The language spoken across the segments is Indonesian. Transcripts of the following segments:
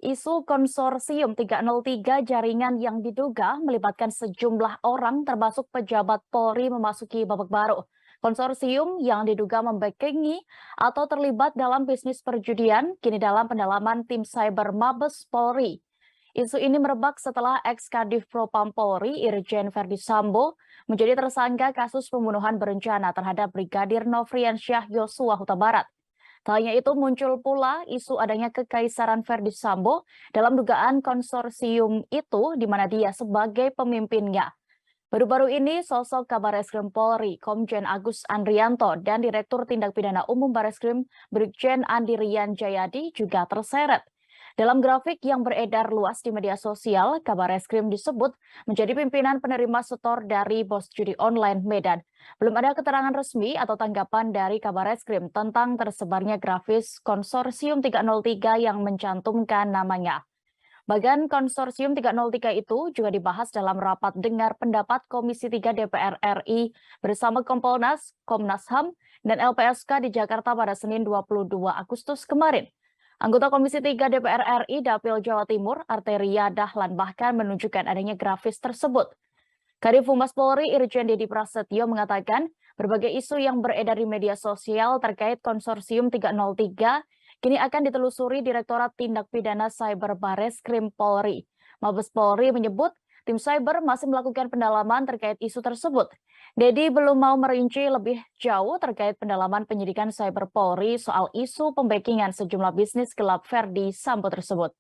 Isu konsorsium 303 jaringan yang diduga melibatkan sejumlah orang termasuk pejabat Polri memasuki babak baru. Konsorsium yang diduga membackingi atau terlibat dalam bisnis perjudian kini dalam pendalaman tim cyber Mabes Polri. Isu ini merebak setelah ex-Kadif Propam Polri Irjen Verdi Sambo menjadi tersangka kasus pembunuhan berencana terhadap Brigadir Nofriansyah Yosua Huta Barat. Tak hanya itu, muncul pula isu adanya kekaisaran Verdi Sambo dalam dugaan konsorsium itu di mana dia sebagai pemimpinnya. Baru-baru ini, sosok Kabareskrim Polri, Komjen Agus Andrianto, dan Direktur Tindak Pidana Umum Bareskrim, Brigjen Andi Rian Jayadi juga terseret. Dalam grafik yang beredar luas di media sosial, Kabareskrim disebut menjadi pimpinan penerima setor dari bos judi online Medan. Belum ada keterangan resmi atau tanggapan dari Kabareskrim tentang tersebarnya grafis konsorsium 303 yang mencantumkan namanya. Bahkan konsorsium 303 itu juga dibahas dalam rapat dengar pendapat Komisi 3 DPR RI bersama Kompolnas, Komnas HAM, dan LPSK di Jakarta pada Senin 22 Agustus kemarin. Anggota Komisi 3 DPR RI Dapil Jawa Timur, Arteria Dahlan, bahkan menunjukkan adanya grafis tersebut. Kadif Humas Polri Irjen Dedi Prasetyo mengatakan berbagai isu yang beredar di media sosial terkait konsorsium 303 kini akan ditelusuri Direktorat Tindak Pidana Cyber Bareskrim Polri. Mabes Polri menyebut tim cyber masih melakukan pendalaman terkait isu tersebut. Dedi belum mau merinci lebih jauh terkait pendalaman penyidikan cyber Polri soal isu pembackingan sejumlah bisnis gelap Verdi Sambo tersebut.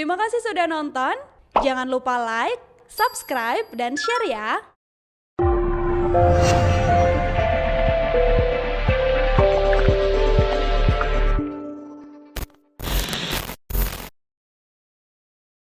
Terima kasih sudah nonton. Jangan lupa like, subscribe, dan share ya.